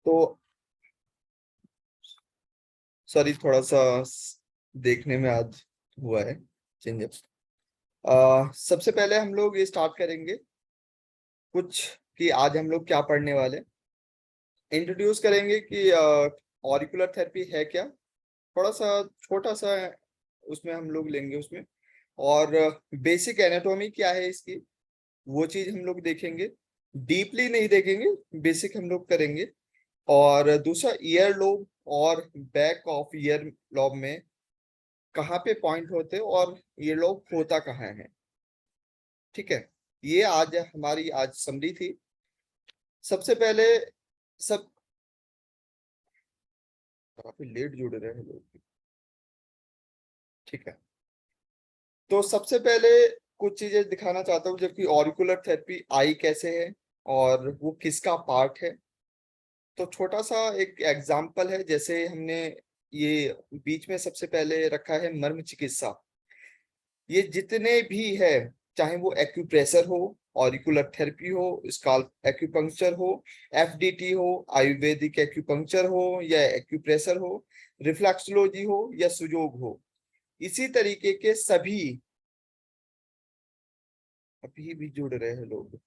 तो सॉरी, थोड़ा सा देखने में आज हुआ है चेंजेस। सबसे पहले हम लोग ये स्टार्ट करेंगे कुछ कि आज हम लोग क्या पढ़ने वाले, इंट्रोड्यूस करेंगे कि ऑरिकुलर थेरेपी है क्या, थोड़ा सा छोटा सा उसमें हम लोग लेंगे उसमें, और बेसिक एनाटॉमी क्या है इसकी वो चीज हम लोग देखेंगे। डीपली नहीं देखेंगे, बेसिक हम लोग करेंगे। और दूसरा, ईयर लोब और बैक ऑफ ईयर लोब में कहाँ पे पॉइंट होते हैं और ईयर लोब होता कहाँ है। ठीक है, ये आज हमारी आज समरी थी। सबसे पहले सब काफी लेट जुड़ रहे हैं लोग। ठीक है, तो सबसे पहले कुछ चीजें दिखाना चाहता हूँ, जबकि ऑरिकुलर थेरेपी आई कैसे है और वो किसका पार्ट है। तो छोटा सा एक एग्जाम्पल है, जैसे हमने ये बीच में सबसे पहले रखा है मर्म चिकित्सा। ये जितने भी है, चाहे वो एक्यूप्रेशर हो, ऑरिकुलर थेरेपी हो, स्काल्प एक्यूपंक्चर हो, एफडीटी हो, आयुर्वेदिक एक्यूपंक्चर हो या एक्यूप्रेशर हो, रिफ्लेक्सोलॉजी हो या सुजोग हो, इसी तरीके के सभी अभी भी जुड़ रहे हैं लोग।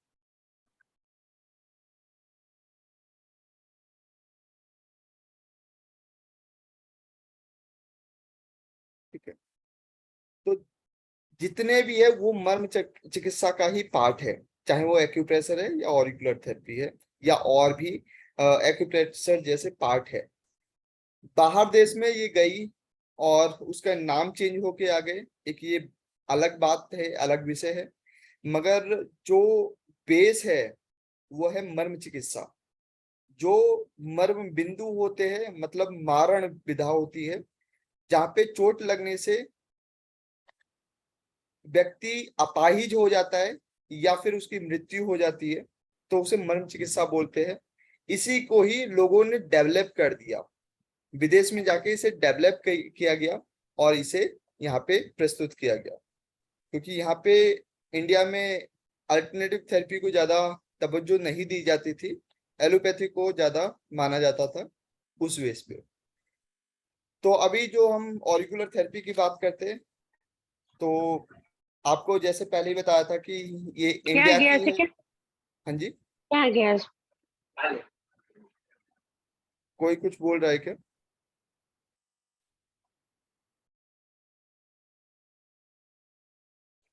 ठीक है, तो जितने भी है वो मर्म चिकित्सा का ही पार्ट है, चाहे वो एक्यूप्रेशर है या ऑरिकुलर थेरेपी है या और भी एक्यूप्रेशर जैसे पार्ट है। बाहर देश में ये गई और उसका नाम चेंज होके आ गए, एक ये अलग बात है, अलग विषय है। मगर जो बेस है वो है मर्म चिकित्सा। जो मर्म बिंदु होते हैं, मतलब मारण विधा होती है, जहाँ पे चोट लगने से व्यक्ति अपाहिज हो जाता है या फिर उसकी मृत्यु हो जाती है, तो उसे मर्म चिकित्सा बोलते हैं। इसी को ही लोगों ने डेवलप कर दिया, विदेश में जाके इसे डेवलप किया गया और इसे यहाँ पे प्रस्तुत किया गया, क्योंकि यहाँ पे इंडिया में अल्टरनेटिव थेरेपी को ज्यादा तवज्जो नहीं दी जाती थी, एलोपैथी को ज्यादा माना जाता था उस बेस पे। तो अभी जो हम ऑरिकुलर थेरेपी की बात करते हैं, तो आपको जैसे पहले ही बताया था कि ये क्या इंडिया गया की ऐसे है। क्या हाँ जी, क्या गया कोई कुछ बोल रहा है क्या?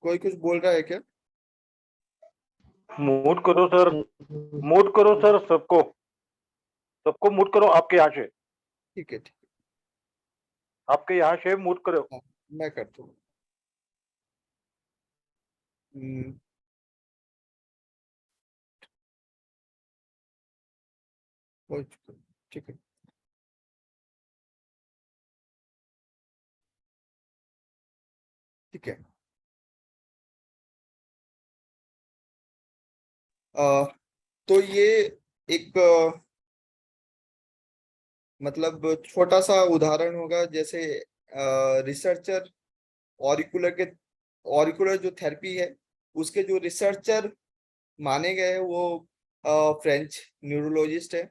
कोई कुछ बोल रहा है क्या? मूट करो सर, मूट करो सर, सबको सबको मूट करो। आपके यहाँ से, ठीक है, ठीक आपके यहाँ से मूट करो। है, हाँ, मैं करता हूँ। हम्म, ठीक है। ठीक है, तो ये एक मतलब छोटा सा उदाहरण होगा, जैसे रिसर्चर ऑरिकुलर के ऑरिकुलर जो थेरेपी है उसके जो रिसर्चर माने गए हैं वो फ्रेंच न्यूरोलॉजिस्ट है,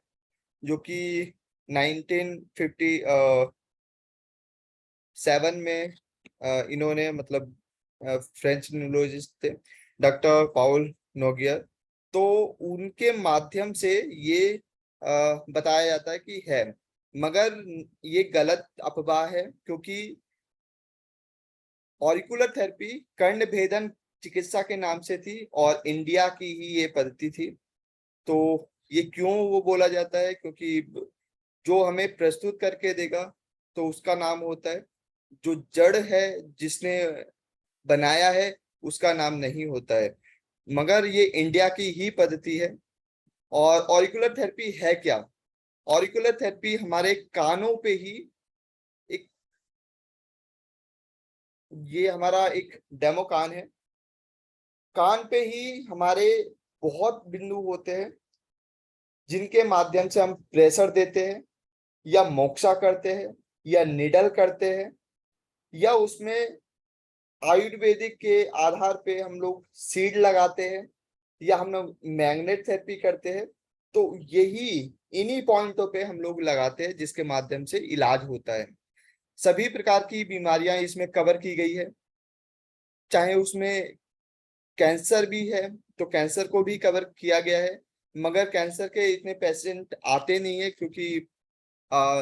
जो कि 1957 में इन्होंने मतलब फ्रेंच न्यूरोलॉजिस्ट थे, डॉक्टर पाउल नोगियर। तो उनके माध्यम से ये बताया जाता है कि है, मगर ये गलत अफवाह है, क्योंकि ऑरिकुलर थेरेपी कर्ण भेदन चिकित्सा के नाम से थी और इंडिया की ही ये पद्धति थी। तो ये क्यों वो बोला जाता है, क्योंकि जो हमें प्रस्तुत करके देगा तो उसका नाम होता है, जो जड़ है जिसने बनाया है उसका नाम नहीं होता है। मगर ये इंडिया की ही पद्धति है। और ऑरिकुलर थेरेपी है क्या? ऑरिकुलर थेरेपी हमारे कानों पे ही एक, ये हमारा एक डेमो कान है, कान पे ही हमारे बहुत बिंदु होते हैं जिनके माध्यम से हम प्रेशर देते हैं या मोक्सा करते हैं या निडल करते हैं, या उसमें आयुर्वेदिक के आधार पे हम लोग सीड लगाते हैं या हम लोग मैग्नेट थेरेपी करते हैं। तो यही इन्हीं पॉइंटों पे हम लोग लगाते हैं जिसके माध्यम से इलाज होता है। सभी प्रकार की बीमारियां इसमें कवर की गई है, चाहे उसमें कैंसर भी है तो कैंसर को भी कवर किया गया है, मगर कैंसर के इतने पेशेंट आते नहीं है क्योंकि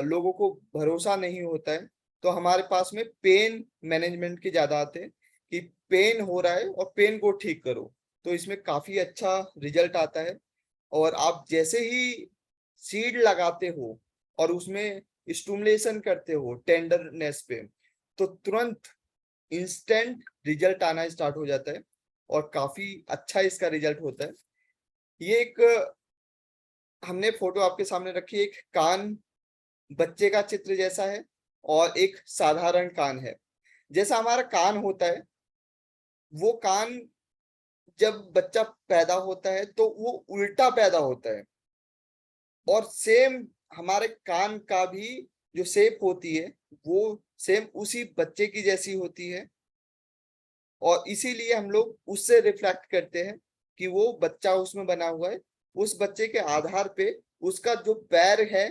लोगों को भरोसा नहीं होता है। तो हमारे पास में पेन मैनेजमेंट के ज्यादा आते हैं कि पेन हो रहा है और पेन को ठीक करो, तो इसमें काफी अच्छा रिजल्ट आता है। और आप जैसे ही सीड लगाते हो और उसमें स्टिमुलेशन करते हो टेंडरनेस पे, तो तुरंत इंस्टेंट रिजल्ट आना स्टार्ट हो जाता है और काफी अच्छा इसका रिजल्ट होता है। ये एक हमने फोटो आपके सामने रखी है, एक कान बच्चे का चित्र जैसा है और एक साधारण कान है। जैसा हमारा कान होता है, वो कान जब बच्चा पैदा होता है तो वो उल्टा पैदा होता है, और सेम हमारे कान का भी जो शेप होती है वो सेम उसी बच्चे की जैसी होती है, और इसीलिए हम लोग उससे रिफ्लेक्ट करते हैं कि वो बच्चा उसमें बना हुआ है। उस बच्चे के आधार पे उसका जो पैर है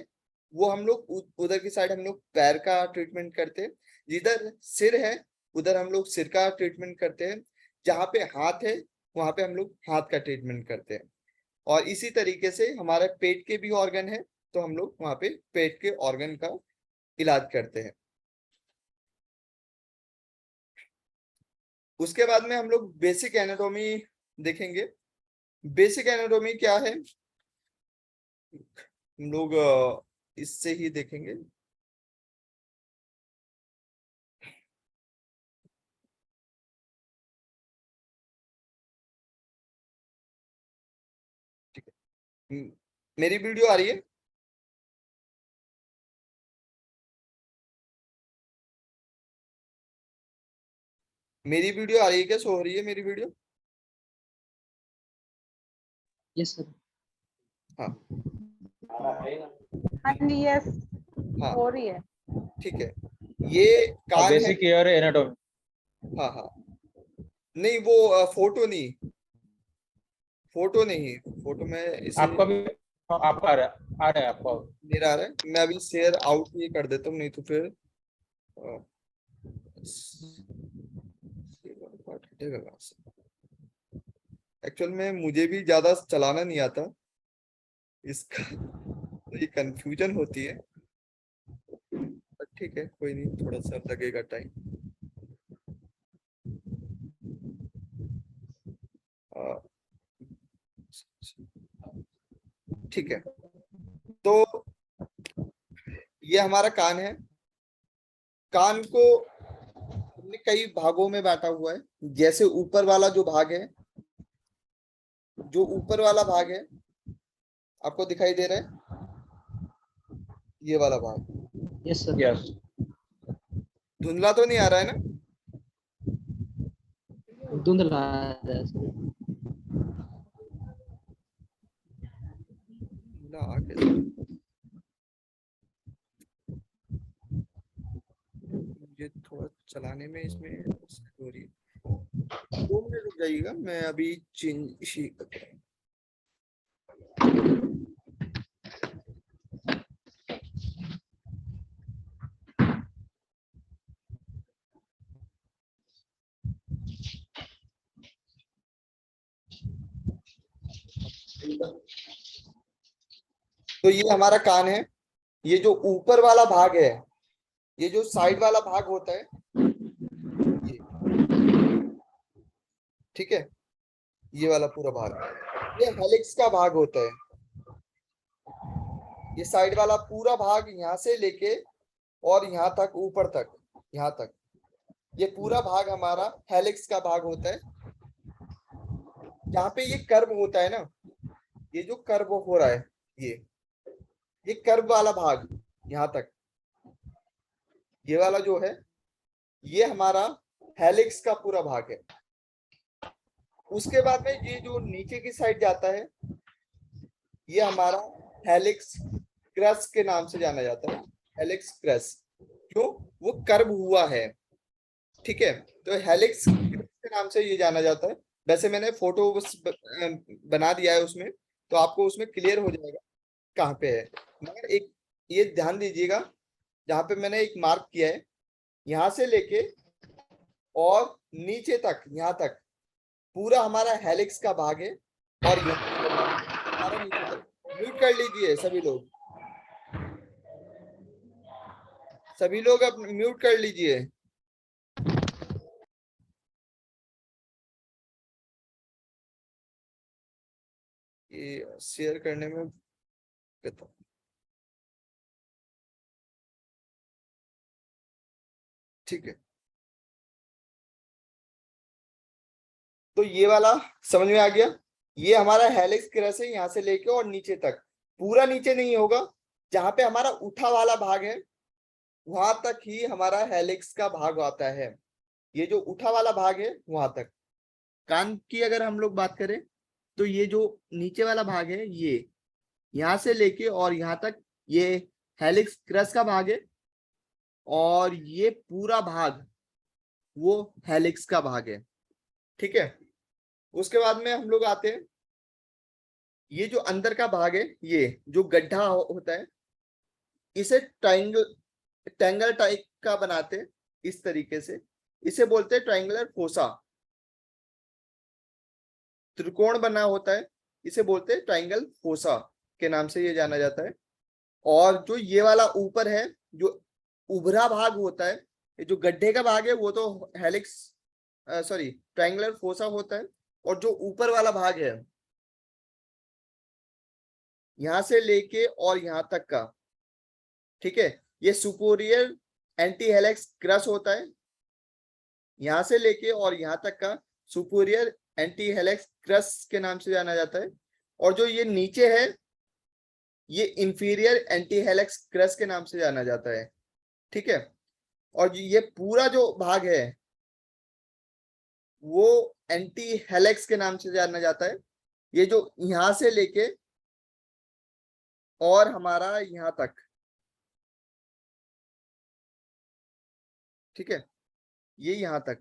वो हम लोग उधर की साइड हम लोग पैर का ट्रीटमेंट करते हैं, जिधर सिर है उधर हम लोग सिर का ट्रीटमेंट करते हैं, जहाँ पे हाथ है वहां पे हम लोग हाथ का ट्रीटमेंट करते हैं। और इसी तरीके से हमारे पेट के भी ऑर्गन है तो हम लोग वहां पे पेट के ऑर्गन का इलाज करते हैं। उसके बाद में हम लोग बेसिक एनाटॉमी देखेंगे। बेसिक एनाटॉमी क्या है हम लोग इससे ही देखेंगे। ठीक है, मेरी वीडियो आ रही है? मेरी वीडियो आ रही है क्या, सो हो रही है मेरी वीडियो? Yes sir. हाँ हाँ जी, यस हाँ हो रही है। ठीक है, ये कान है। Basic year anatomy. हाँ हाँ, नहीं वो फोटो नहीं, फोटो नहीं, फोटो में इसे आपका भी आपका आ रहा है आपका। मेरा आ रहा है, मैं अभी शेयर आउट ही कर देता हूँ, नहीं तो फिर एक्चुअल में मुझे भी ज्यादा चलाना नहीं आता इसका, तो ये कंफ्यूजन होती है, पर ठीक है कोई नहीं, थोड़ा सा लगेगा टाइम। ठीक है, तो ये हमारा कान है। कान को हमने कई भागों में बांटा हुआ है। जैसे ऊपर वाला जो भाग है, जो ऊपर वाला भाग है आपको दिखाई दे रहा है, ये वाला भाग यस सर। यस धुंधला तो नहीं आ रहा है ना? धुंधला आ रहा है सर। धुंधला आ कैसे? मुझे थोड़ा चलाने में इसमें दिक्कत हो रही है, 2 मिनट रुक जाइएगा, मैं अभी चेंज ही करता हूँ। तो ये हमारा कान है। ये जो ऊपर वाला भाग है, ये जो साइड वाला भाग होता है ये, ठीक है, ये वाला पूरा भाग ये हेलिक्स का भाग होता है। ये साइड वाला पूरा भाग यहाँ से लेके और यहाँ तक, ऊपर तक, यहाँ तक, ये पूरा भाग हमारा हेलिक्स का भाग होता है। यहाँ पे ये कर्व होता है ना, ये जो कर्व हो रहा है, ये कर्व वाला भाग यहाँ तक, ये वाला जो है ये हमारा हेलिक्स का पूरा भाग है। उसके बाद में ये जो नीचे की साइड जाता है ये हमारा हेलिक्स क्रस के नाम से जाना जाता है। हेलिक्स क्रस, क्यों? वो कर्व हुआ है, ठीक है, तो हेलिक्स क्रस के नाम से ये जाना जाता है। वैसे मैंने फोटो बना दिया है उसमें, तो आपको उसमें क्लियर हो जाएगा कहाँ पे है। मगर एक ये ध्यान दीजिएगा, जहां पे मैंने एक मार्क किया है, यहां से लेके और नीचे तक, यहां तक पूरा हमारा हेलिक्स का भाग है, और हमारा नीचे तक। म्यूट कर लीजिए सभी लोग, सभी लोग अब म्यूट कर लीजिए। ये शेयर करने में ठीक है। तो ये वाला समझ में आ गया। ये हमारा हेलिक्स क्रस है, यहां से लेके और नीचे तक। पूरा नीचे नहीं होगा, जहां पे हमारा उठा वाला भाग है वहां तक ही हमारा हेलिक्स का भाग आता है। ये जो उठा वाला भाग है वहां तक। कान की अगर हम लोग बात करें, तो ये जो नीचे वाला भाग है, ये यहां से लेके और यहां तक ये हेलिक्स क्रस का भाग है, और ये पूरा भाग वो हेलिक्स का भाग है। ठीक है। उसके बाद में हम लोग आते हैं, ये जो अंदर का भाग है, ये जो गड्ढा होता है, इसे ट्रायंगल टाइप का बनाते हैं इस तरीके से। इसे बोलते हैं ट्रायंगुलर फोसा। त्रिकोण बना होता है, इसे बोलते हैं ट्रायंगल फोसा के नाम से ये जाना जाता है। और जो ये वाला ऊपर है, जो उभरा भाग होता है, ये जो गड्ढे का भाग है, वो तो हेलिक्स सॉरी ट्रायंगुलर फोसा होता है। और जो ऊपर वाला भाग है, यहां से लेके और यहां तक का, ठीक है, ये सुपोरियर एंटी हेलिक्स क्रस होता है। यहां से लेके और यहां तक का सुपोरियर एंटी हेलिक्स क्रस के नाम से जाना जाता है। और जो ये नीचे है, ये inferior anti helix cross K नाम से जाना जाता है। ठीक है। और ये पूरा जो भाग है वो एंटी हेलिक्स के नाम से जाना जाता है। ये जो यहां से लेके और हमारा यहां तक, ठीक है, ये यहां तक,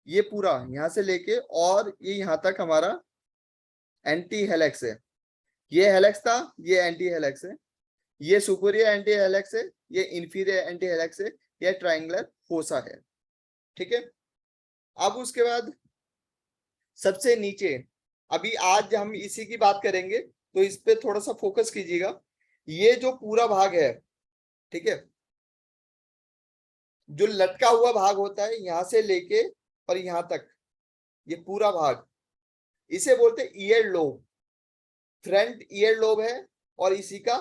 ये पूरा यहां से लेके और ये यहां तक हमारा एंटी हेलिक्स है। ये हेलिक्स था, ये एंटी हेलिक्स है। ये सुपीरियर एंटी हेलिक्स है, ये इंफीरियर एंटी हेलिक्स है, ये ट्रायंगुलर फोसा है। ठीक है। अब उसके बाद सबसे नीचे, अभी आज हम इसी की बात करेंगे, तो इस पे थोड़ा सा फोकस कीजिएगा। ये जो पूरा भाग है, ठीक है, जो लटका हुआ भाग होता है यहां से लेके और यहां तक, ये पूरा भाग, इसे बोलते ear lobe. Front ear lobe है और इसी का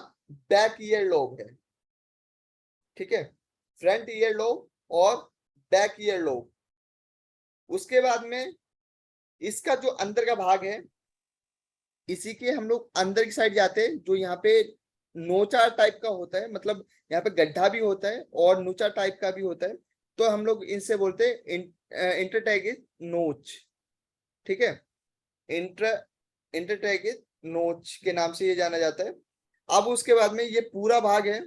बैक ईयर लोब है। ठीक है। फ्रंट ईयर लोब और बैक ईयर लोब। उसके बाद में इसका जो अंदर का भाग है, इसी के हम लोग अंदर की साइड जाते हैं, जो यहाँ पे नोचा टाइप का होता है, मतलब यहाँ पे गड्ढा भी होता है और नोचा टाइप का भी होता है। तो हम लोग इनसे बोलते हैं इंटरटैगिस नोच। ठीक है। इंटरटैगिस नोच के नाम से ये जाना जाता है। अब उसके बाद में ये पूरा भाग है,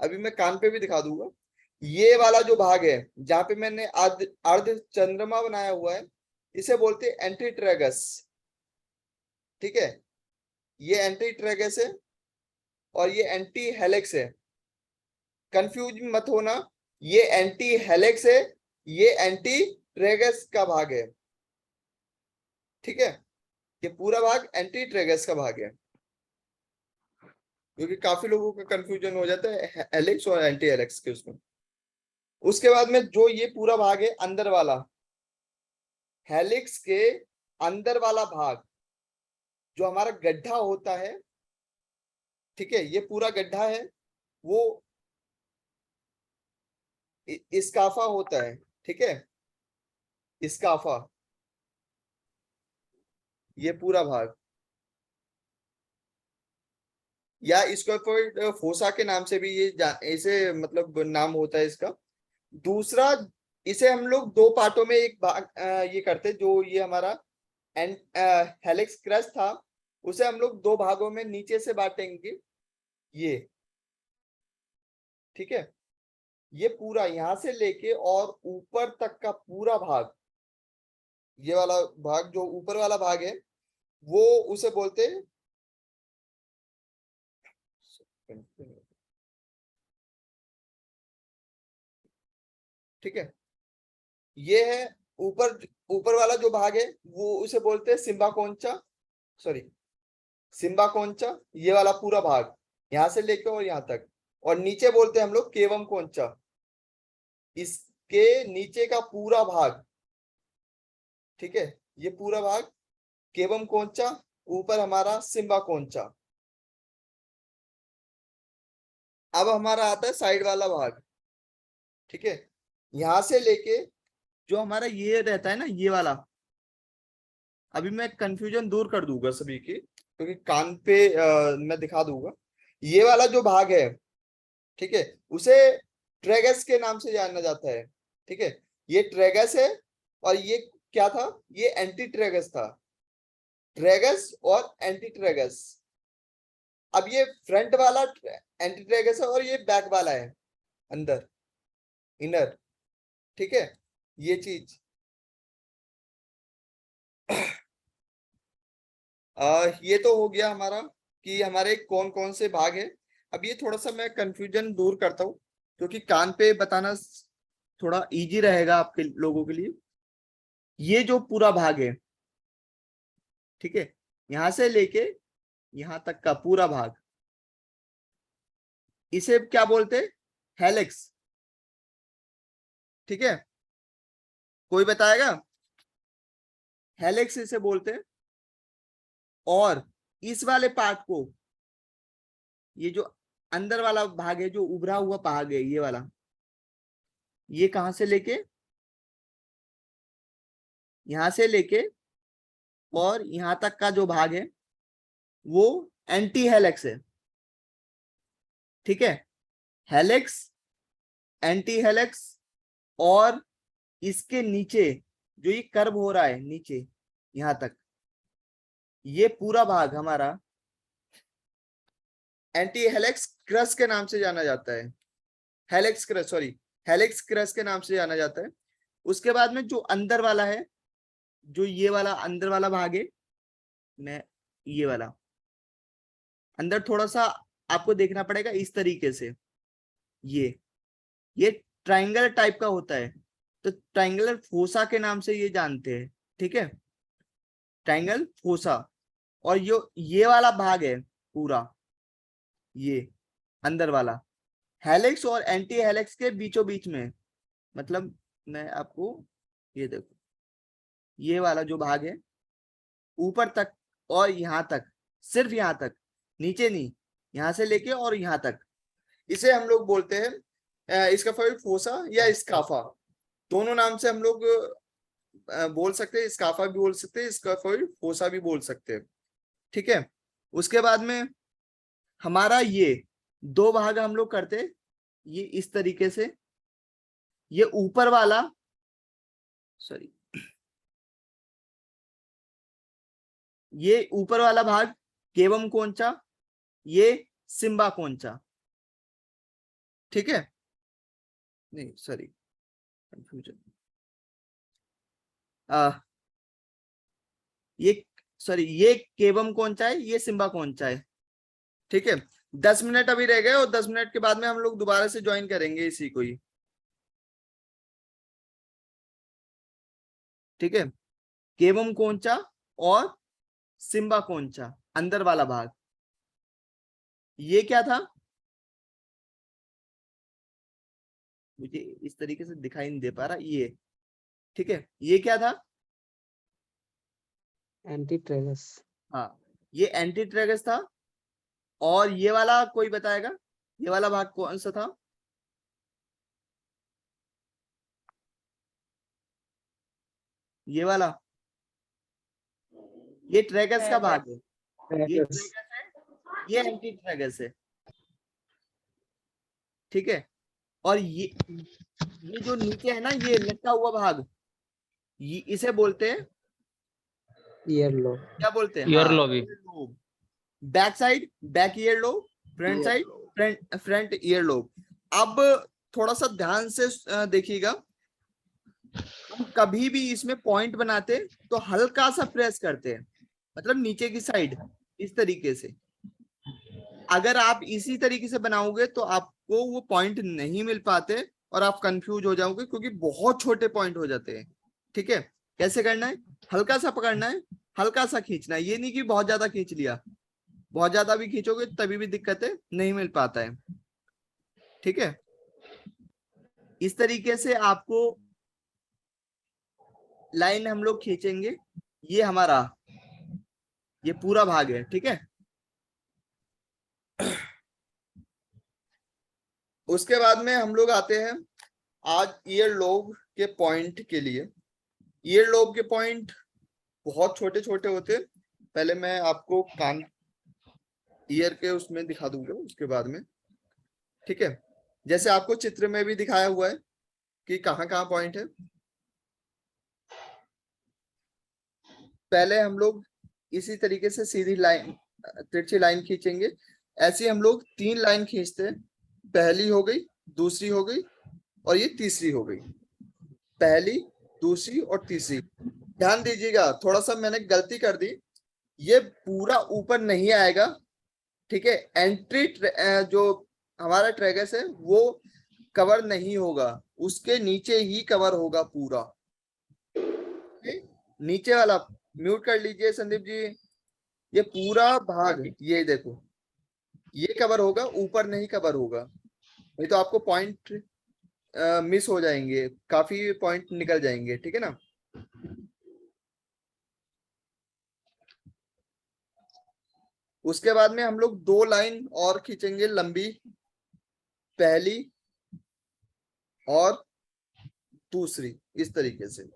अभी मैं कान पे भी दिखा दूंगा। ये वाला जो भाग है, जहां पे मैंने अर्ध चंद्रमा बनाया हुआ है, इसे बोलते हैं एंटीट्रेगस। ठीक है। ये एंटीट्रेगस है और ये एंटी हेलिक्स है। कंफ्यूज मत होना, ये एंटी हेलिक्स है, ये एंटी ट्रेगस का भाग है। ठीक है। ये पूरा भाग एंटी ट्रेगस का भाग है, क्योंकि काफी लोगों का कंफ्यूजन हो जाता है हेलिक्स और एंटी हेलिक्स के उसमें। उसके बाद में जो ये पूरा भाग है अंदर वाला, हेलिक्स के अंदर वाला भाग, जो हमारा गड्ढा होता है, ठीक है, ये पूरा गड्ढा है, वो इस्काफा होता है। ठीक है। इस्काफा, ये पूरा भाग, या स्क्वाफोइड फोसा के नाम से भी ये इसे मतलब नाम होता है इसका। दूसरा, इसे हम लोग दो पार्टों में एक भाग ये करते, जो ये हमारा हेलिक्स क्रस्ट था, उसे हम लोग दो भागों में नीचे से बांटेंगे, ये। ठीक है। ये पूरा यहां से लेके और ऊपर तक का पूरा भाग, ये वाला भाग जो ऊपर वाला भाग है वो उसे बोलते हैं, ठीक है, ये है ऊपर, ऊपर वाला जो भाग है वो उसे बोलते हैं सिम्बा कोंचा, सॉरी सिम्बा कोंचा, ये वाला पूरा भाग यहां से लेके और यहाँ तक, और नीचे बोलते हैं हम लोग केवम कोंचा, इसके नीचे का पूरा भाग, ठीक है, ये पूरा भाग केवम कोंचा, ऊपर हमारा सिम्बा कोंचा। अब हमारा आता है साइड वाला भाग, ठीक है, यहां से लेके जो हमारा ये रहता है ना ये वाला, अभी मैं कंफ्यूजन दूर कर दूंगा सभी की क्योंकि कान पे मैं दिखा दूंगा, ये वाला जो भाग है, ठीक है, उसे ट्रेगस के नाम से जाना जाता है, ठीक है, ये ट्रेगस है और ये क्या था, ये एंटी ट्रेगस था, ट्रेगस और एंटी ट्रेगस। अब ये फ्रंट वाला एंटी ट्रेगस है और ये बैक वाला है अंदर, इनर, ठीक है, ये चीज ये तो हो गया हमारा कि हमारे कौन कौन से भाग है। अब ये थोड़ा सा मैं कंफ्यूजन दूर करता हूँ क्योंकि कान पे बताना थोड़ा इजी रहेगा आपके लोगों के लिए। ये जो पूरा भाग है, ठीक है, यहां से लेके यहां तक का पूरा भाग, इसे क्या बोलते हैं, हेलिक्स, ठीक है, कोई बताएगा, हेलिक्स इसे बोलते हैं। और इस वाले पार्ट को, ये जो अंदर वाला भाग है जो उभरा हुआ भाग है ये वाला, ये कहां से लेके, यहां से लेके और यहां तक का जो भाग है वो एंटी हेलिक्स है, ठीक है, हेलिक्स, एंटी हेलिक्स, और इसके नीचे जो ये कर्व हो रहा है नीचे यहां तक, ये पूरा भाग हमारा एंटी हेलिक्स क्रस के नाम से जाना जाता है, helix cross, sorry helix cross K नाम से जाना जाता है। उसके बाद में जो अंदर वाला है, जो ये वाला अंदर वाला भाग है, मैं ये वाला अंदर थोड़ा सा आपको देखना पड़ेगा इस तरीके से, ये ट्रायंगल टाइप का होता है, तो ट्रायंगुलर फोसा के नाम से ये जानते हैं, ठीक है, ट्रायंगल फोसा। और ये वाला भाग है पूरा, ये अंदर वाला हेलिक्स और एंटी हेलिक्स के बीचों बीच में, मतलब मैं आपको ये देखो, ये वाला जो भाग है ऊपर तक और यहां तक, सिर्फ यहां तक, नीचे नहीं, यहां से लेके और यहां तक, इसे हम लोग बोलते हैं स्काफोइड फोसा या स्काफा, दोनों नाम से हम लोग बोल सकते हैं, स्काफा भी बोल सकते हैं, स्काफोइड फोसा भी बोल सकते हैं, ठीक है। उसके बाद में हमारा ये दो भाग हम लोग करते, ये इस तरीके से, ये ऊपर वाला, सॉरी, ये ऊपर वाला भाग केवम कोंचा, ये सिम्बा कोंचा, ठीक है, नहीं सॉरी कंफ्यूजन, ये सॉरी ये केवम कोंचा है, ये सिम्बा कोंचा है, ठीक है। 10 मिनट अभी रह गए और 10 मिनट के बाद में हम लोग दोबारा से ज्वाइन करेंगे इसी को ही, ठीक है, केवम कोंचा और सिम्बा कोंचा अंदर वाला भाग, ये क्या था, मुझे इस तरीके से दिखाई नहीं दे पा रहा, ये ठीक है, ये क्या था, एंटी ट्रेगस। हाँ ये एंटी ट्रेगस था। और ये वाला कोई बताएगा, ये वाला भाग कौन सा था, ये वाला, ये ट्रेगस का भाग है, ये ट्रेगस है, ये एंटी ट्रेगस है, ठीक है। और ये जो नीचे है ना ये लटका हुआ भाग, इसे बोलते हैं, ईयर लोब। क्या बोलते हैं, ईयर हाँ, lobe. Lobe, back side back ear lobe, front side front ear lobe. अब थोड़ा सा ध्यान से देखिएगा, हम कभी भी इसमें पॉइंट बनाते तो हल्का सा प्रेस करते हैं, मतलब नीचे की साइड इस तरीके से। अगर आप इसी तरीके से बनाओगे तो आपको वो पॉइंट नहीं मिल पाते और आप कंफ्यूज हो जाओगे, क्योंकि बहुत छोटे पॉइंट हो जाते हैं। ठीक है, कैसे करना है? हल्का सा पकड़ना है, हल्का सा खींचना है, ये नहीं कि बहुत ज्यादा खींच लिया। बहुत ज्यादा भी खींचोगे तभी भी दिक्कतें नहीं मिल पाता है। ठीक है, इस तरीके से आपको लाइन हम लोग खींचेंगे। ये हमारा ये पूरा भाग है। ठीक है, उसके बाद में हम लोग आते हैं आज ईयर लोब के पॉइंट के लिए। ईयर लोब के पॉइंट बहुत छोटे छोटे होते हैं। पहले मैं आपको कान ईयर के उसमें दिखा दूंगा उसके बाद में। ठीक है, जैसे आपको चित्र में भी दिखाया हुआ है कि कहाँ कहाँ पॉइंट है। पहले हम लोग इसी तरीके से सीधी लाइन, तिरछी लाइन खींचेंगे। ऐसे हम लोग 3 लाइन खींचते हैं। पहली हो गई, दूसरी हो गई और ये तीसरी हो गई। पहली, दूसरी और तीसरी। ध्यान दीजिएगा, थोड़ा सा मैंने गलती कर दी, ये पूरा ऊपर नहीं आएगा। ठीक है, एंट्री जो हमारा ट्रेगस है वो कवर नहीं होगा, उसके नीचे ही कवर होगा पूरा। नीचे वाला म्यूट कर लीजिए संदीप जी। ये पूरा भाग, ये देखो, ये कवर होगा, ऊपर नहीं कवर होगा, नहीं तो आपको पॉइंट मिस हो जाएंगे, काफी पॉइंट निकल जाएंगे। ठीक है ना। उसके बाद में हम लोग 2 लाइन और खींचेंगे लंबी, पहली और दूसरी, इस तरीके से।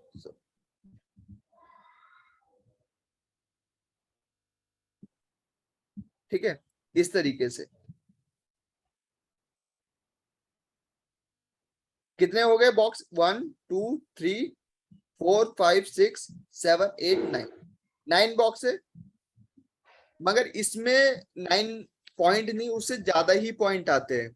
ठीक है, इस तरीके से। कितने हो गए बॉक्स? 1 2 3 4 5 6 7 8 9, 9 बॉक्स है। मगर इसमें 9 पॉइंट नहीं, उससे ज्यादा ही पॉइंट आते हैं।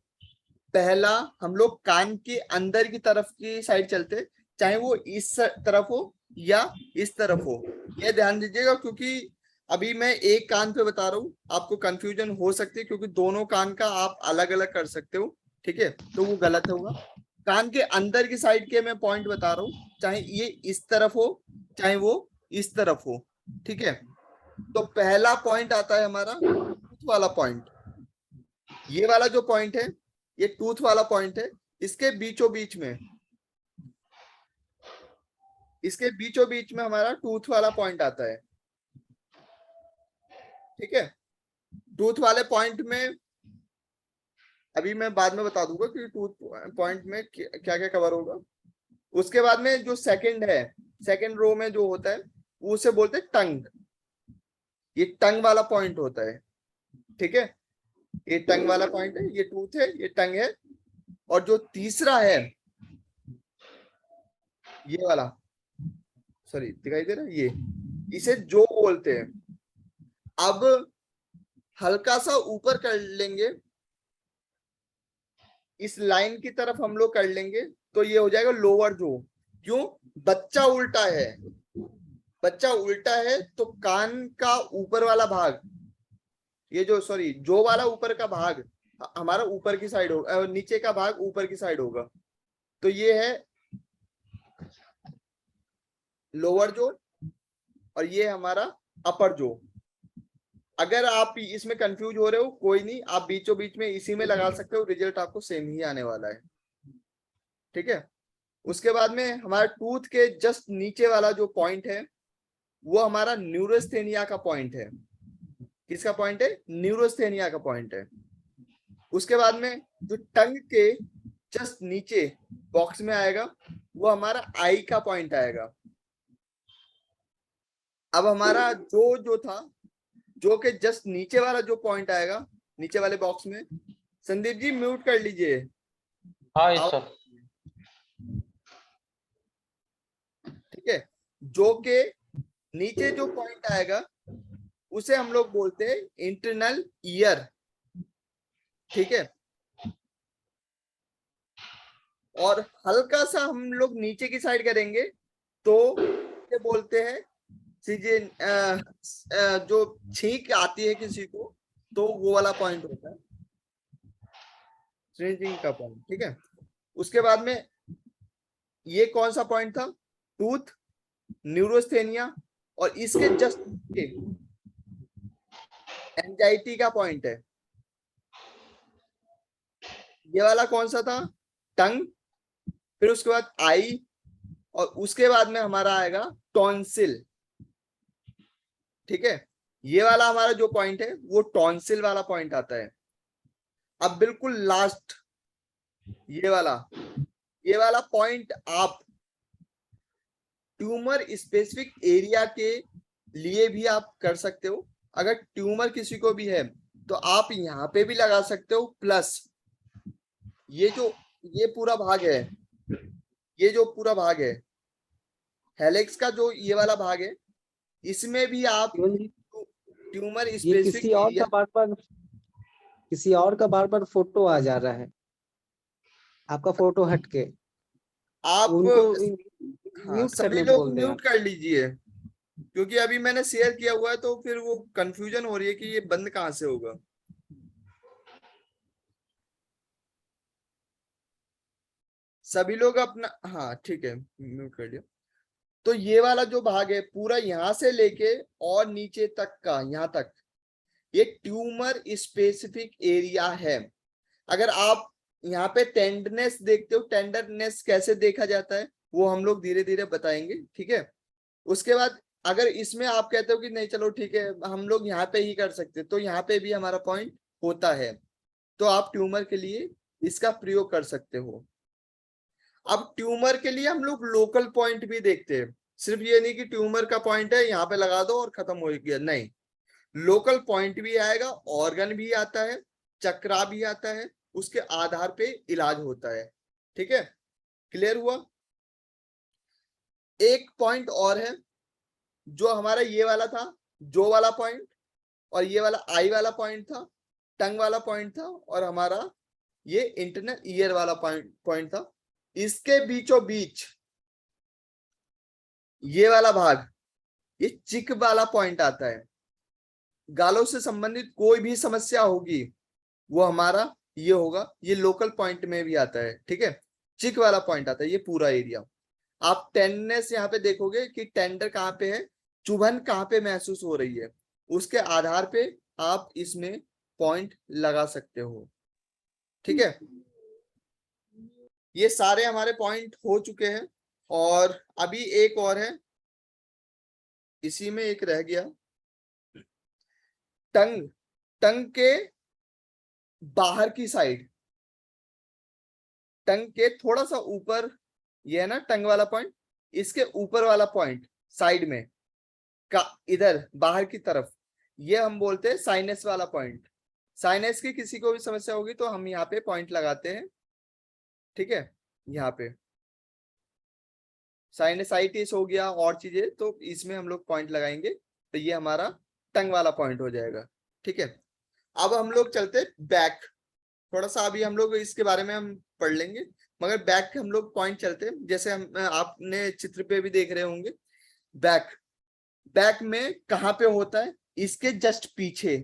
पहला हम लोग कान के अंदर की तरफ की साइड चलते, चाहे वो इस तरफ हो या इस तरफ हो। यह ध्यान दीजिएगा, क्योंकि अभी मैं एक कान पे बता रहा हूँ, आपको कंफ्यूजन हो सकती है, क्योंकि दोनों कान का आप अलग अलग कर सकते हो। ठीक है, तो वो गलत होगा। कान के अंदर की साइड के मैं पॉइंट बता रहा हूँ, चाहे ये इस तरफ हो चाहे वो इस तरफ हो। ठीक है, तो पहला पॉइंट आता है हमारा टूथ वाला पॉइंट। ये वाला जो पॉइंट है, ये टूथ वाला पॉइंट है। इसके बीचों बीच में, इसके बीचों बीच में हमारा टूथ वाला पॉइंट आता है। ठीक है, टूथ वाले पॉइंट में अभी मैं बाद में बता दूंगा कि टूथ पॉइंट में क्या क्या कवर होगा। उसके बाद में जो सेकंड है, सेकंड रो में जो होता है उसे बोलते हैं टंग। ये टंग वाला पॉइंट होता है। ठीक है, ये टंग वाला पॉइंट है, ये टूथ है, ये टंग है। और जो तीसरा है ये वाला, सॉरी दिखाई दे रहा है, ये इसे जो बोलते हैं। अब हल्का सा ऊपर कर लेंगे, इस लाइन की तरफ हम लोग कर लेंगे तो ये हो जाएगा लोअर जो। क्यों? बच्चा उल्टा है, बच्चा उल्टा है तो कान का ऊपर वाला भाग, ये जो सॉरी जो वाला ऊपर का भाग हमारा ऊपर की साइड होगा, नीचे का भाग ऊपर की साइड होगा। तो ये है लोअर जो और ये हमारा अपर जो। अगर आप इसमें कंफ्यूज हो रहे हो, कोई नहीं, आप बीचों बीच में इसी में लगा सकते हो, रिजल्ट आपको सेम ही आने वाला है। ठीक है, उसके बाद में हमारे टूथ के जस्ट नीचे वाला जो पॉइंट है वो हमारा न्यूरोस्थेनिया का पॉइंट है। किसका पॉइंट है? न्यूरोस्थेनिया का पॉइंट है। उसके बाद में जो टंग के जस्ट नीचे बॉक्स में आएगा वो हमारा आई का पॉइंट आएगा। अब हमारा जो था, जो के जस्ट नीचे वाला जो पॉइंट आएगा नीचे वाले बॉक्स में, संदीप जी म्यूट कर लीजिए। हाँ यस सर। ठीक है, जो के नीचे जो पॉइंट आएगा उसे हम लोग बोलते हैं इंटरनल ईयर। ठीक है, और हल्का सा हम लोग नीचे की साइड करेंगे तो ये बोलते हैं चीजें जो छींक आती है किसी को तो वो वाला पॉइंट होता है स्नीजिंग का पॉइंट। ठीक है, उसके बाद में ये कौन सा पॉइंट था, टूथ, न्यूरोस्थेनिया, और इसके जस्ट एंजाइटी का पॉइंट है। ये वाला कौन सा था, टंग, फिर उसके बाद आई, और उसके बाद में हमारा आएगा टॉन्सिल। ठीक है, ये वाला हमारा जो पॉइंट है वो टॉन्सिल वाला पॉइंट आता है। अब बिल्कुल लास्ट ये वाला पॉइंट आप ट्यूमर स्पेसिफिक एरिया के लिए भी आप कर सकते हो। अगर ट्यूमर किसी को भी है तो आप यहाँ पे भी लगा सकते हो, प्लस ये पूरा भाग है, ये जो पूरा भाग है हेलिक्स का, जो ये वाला भाग है, इसमें भी आप ट्यूमर ये स्पेसिफिक किसी और का बार बार फोटो आ जा रहा है, आपका फोटो हटके। आप उनको हाँ, म्यूट सभी करने लोग बोल देना। म्यूट कर लीजिए, क्योंकि अभी मैंने शेयर किया हुआ है तो फिर वो कंफ्यूजन हो रही है कि ये बंद कहाँ से होगा। सभी लोग अपना, हाँ ठीक है, म्यूट कर लिया। तो ये वाला जो भाग है पूरा यहाँ से लेके और नीचे तक का, यहाँ तक, ये ट्यूमर स्पेसिफिक एरिया है। अगर आप यहाँ पे टेंडरनेस देखते हो, टेंडरनेस कैसे देखा जाता है वो हम लोग धीरे धीरे बताएंगे। ठीक है, उसके बाद अगर इसमें आप कहते हो कि नहीं चलो ठीक है हम लोग यहाँ पे ही कर सकते, तो यहाँ पे भी हमारा पॉइंट होता है, तो आप ट्यूमर के लिए इसका प्रयोग कर सकते हो। अब ट्यूमर के लिए हम लोग लोकल पॉइंट भी देखते हैं, सिर्फ ये नहीं कि ट्यूमर का पॉइंट है यहाँ पे लगा दो और खत्म हो गया, नहीं, लोकल पॉइंट भी आएगा, ऑर्गन भी आता है, चक्रा भी आता है, उसके आधार पे इलाज होता है। ठीक है, क्लियर हुआ। एक पॉइंट और है जो हमारा ये वाला था, जो वाला पॉइंट, और ये वाला आई वाला पॉइंट था, टंग वाला पॉइंट था, और हमारा ये इंटरनल ईयर वाला पॉइंट था। इसके बीचों बीच ये वाला भाग, ये चिक वाला पॉइंट आता है। गालों से संबंधित कोई भी समस्या होगी वो हमारा ये होगा, ये लोकल पॉइंट में भी आता है। ठीक है, चिक वाला पॉइंट आता है, ये पूरा एरिया। आप टेंडनेस यहाँ पे देखोगे कि टेंडर कहाँ पे है, चुभन कहाँ पे महसूस हो रही है, उसके आधार पे आप इसमें पॉइंट लगा सकते हो। ठीक है, ये सारे हमारे पॉइंट हो चुके हैं, और अभी एक और है, इसी में एक रह गया, टंग। टंग के बाहर की साइड, टंग के थोड़ा सा ऊपर, ये है ना टंग वाला पॉइंट, इसके ऊपर वाला पॉइंट साइड में का, इधर बाहर की तरफ, ये हम बोलते हैं साइनस वाला पॉइंट। साइनस की किसी को भी समस्या होगी तो हम यहाँ पे पॉइंट लगाते हैं। ठीक है, यहाँ पे साइनसाइटिस हो गया और चीजें, तो इसमें हम लोग पॉइंट लगाएंगे, तो ये हमारा टंग वाला पॉइंट हो जाएगा। ठीक है, अब हम लोग चलते बैक, थोड़ा सा अभी हम लोग इसके बारे में हम पढ़ लेंगे, मगर बैक हम लोग पॉइंट चलते हैं, जैसे हम आपने चित्र पे भी देख रहे होंगे। बैक में कहाँ पे होता है, इसके जस्ट पीछे